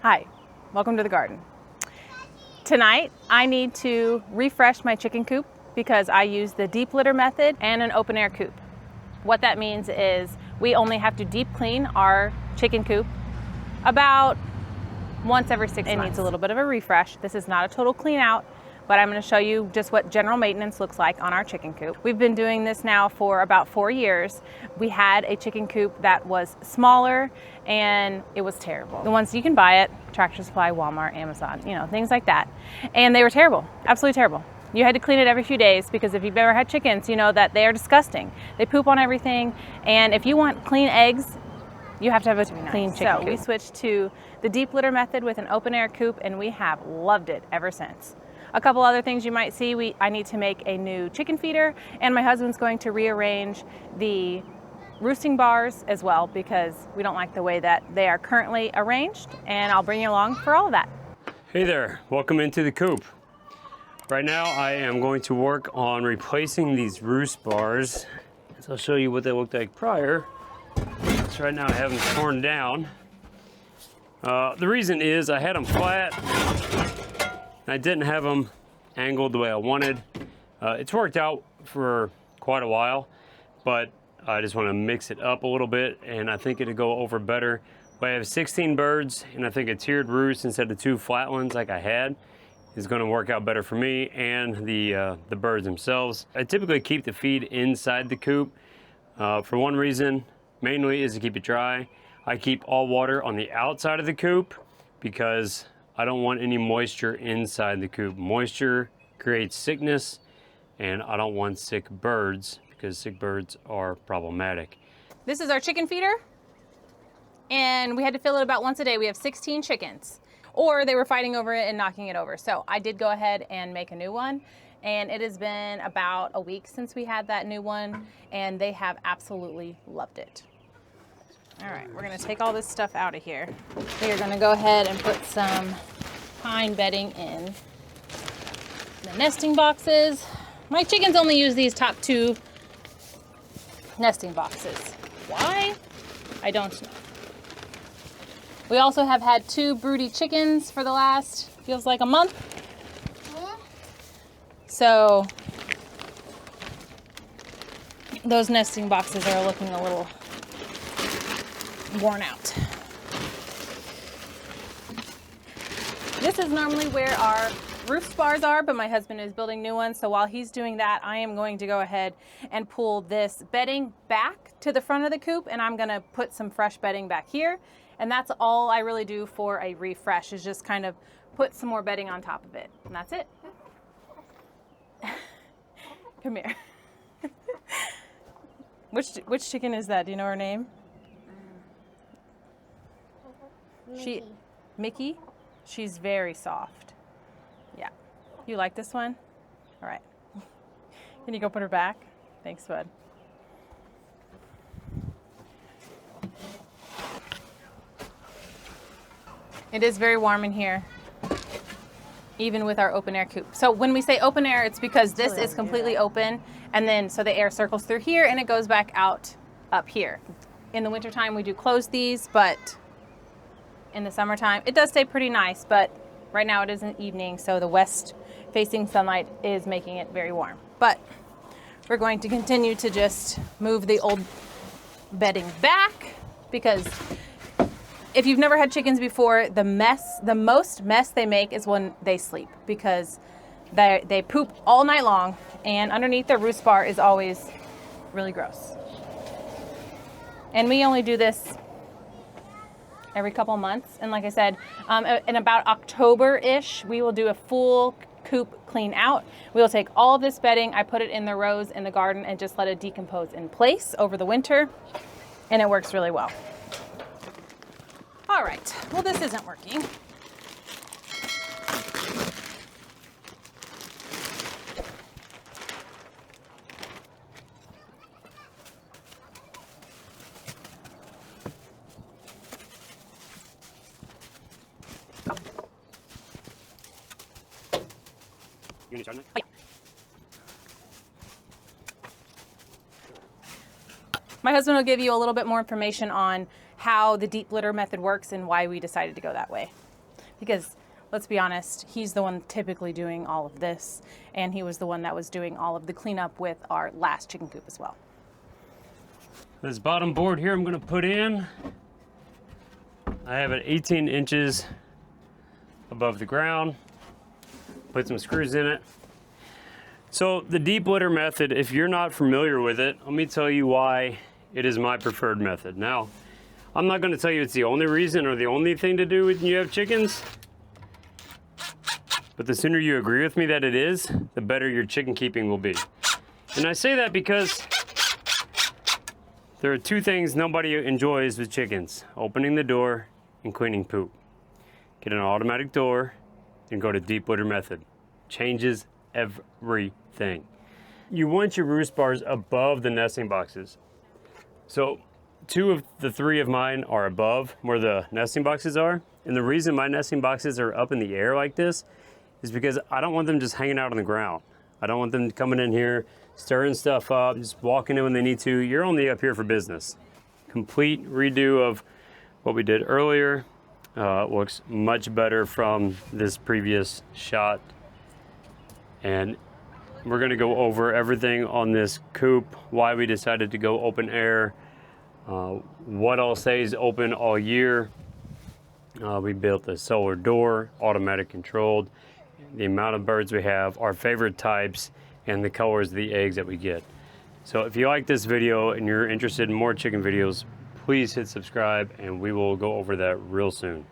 Hi, welcome to the garden. Tonight, I need to refresh my chicken coop because I use the deep litter method and an open air coop. What that means is we only have to deep clean our chicken coop about once every 6 months. It needs a little bit of a refresh. This is not a total clean out, but I'm going to show you just what general maintenance looks like on our chicken coop. We've been doing this now for about 4 years. We had a chicken coop that was smaller and it was terrible. The ones you can buy at Tractor Supply, Walmart, Amazon, things like that. And they were terrible, absolutely terrible. You had to clean it every few days because if you've ever had chickens, you know that they are disgusting. They poop on everything. And if you want clean eggs, you have to have a clean chicken coop. So we switched to the deep litter method with an open air coop and we have loved it ever since. A couple other things you might see, I need to make a new chicken feeder and my husband's going to rearrange the roosting bars as well because we don't like the way that they are currently arranged, and I'll bring you along for all of that. Hey there, welcome into the coop. Right now I am going to work on replacing these roost bars. So I'll show you what they looked like prior. So right now I have them torn down. The reason is I had them flat and I didn't have them angled the way I wanted. It's worked out for quite a while, but I just want to mix it up a little bit and I think it'll go over better. But I have 16 birds and I think a tiered roost instead of 2 flat ones like I had is going to work out better for me and the birds themselves. I typically keep the feed inside the coop for one reason, mainly is to keep it dry. I keep all water on the outside of the coop because I don't want any moisture inside the coop. Moisture creates sickness and I don't want sick birds because sick birds are problematic. This is our chicken feeder and we had to fill it about once a day. We have 16 chickens, or they were fighting over it and knocking it over. So I did go ahead and make a new one, and it has been about a week since we had that new one and they have absolutely loved it. All right, we're gonna take all this stuff out of here. We are gonna go ahead and put some pine bedding in the nesting boxes. My chickens only use these top 2 nesting boxes. Why? I don't know. We also have had 2 broody chickens for the last, feels like a month. So those nesting boxes are looking a little worn out. This is normally where our roost bars are, but my husband is building new ones. So while he's doing that, I am going to go ahead and pull this bedding back to the front of the coop, and I'm gonna put some fresh bedding back here. And that's all I really do for a refresh, is just kind of put some more bedding on top of it. And that's it. Come here. Which chicken is that? Do you know her name? Mickey. Mickey? She's very soft. Yeah. You like this one? All right. Can you go put her back? Thanks, bud. It is very warm in here, even with our open air coop. So when we say open air, it's because this is completely open, and then so the air circles through here and it goes back out up here. In the wintertime, we do close these, but in the summertime, it does stay pretty nice, but right now it is an evening, so the west facing sunlight is making it very warm. But we're going to continue to just move the old bedding back because if you've never had chickens before, the most mess they make is when they sleep because they poop all night long and underneath their roost bar is always really gross. And we only do this every couple months. And like I said, in about October-ish, we will do a full coop clean out. We'll take all of this bedding, I put it in the rows in the garden and just let it decompose in place over the winter. And it works really well. All right, well, this isn't working. You need to charge it? Oh, yeah. My husband will give you a little bit more information on how the deep litter method works and why we decided to go that way. because let's be honest, he's the one typically doing all of this, and he was the one that was doing all of the cleanup with our last chicken coop as well. This bottom board here I'm gonna put in, I have it 18 inches above the ground. Put some screws in it. So the deep litter method, if you're not familiar with it, let me tell you why it is my preferred method. Now, I'm not gonna tell you it's the only reason or the only thing to do when you have chickens, but the sooner you agree with me that it is, the better your chicken keeping will be. And I say that because there are two things nobody enjoys with chickens: opening the door and cleaning poop. Get an automatic door and go to deep litter method. Changes everything. You want your roost bars above the nesting boxes. So 2 of the 3 of mine are above where the nesting boxes are. And the reason my nesting boxes are up in the air like this is because I don't want them just hanging out on the ground. I don't want them coming in here, stirring stuff up, just walking in when they need to. You're only up here for business. Complete redo of what we did earlier. Looks much better from this previous shot. And we're gonna go over everything on this coop, why we decided to go open air, what all stays open all year. We built a solar door, automatic controlled, the amount of birds we have, our favorite types, and the colors of the eggs that we get. So if you like this video and you're interested in more chicken videos, please hit subscribe and we will go over that real soon.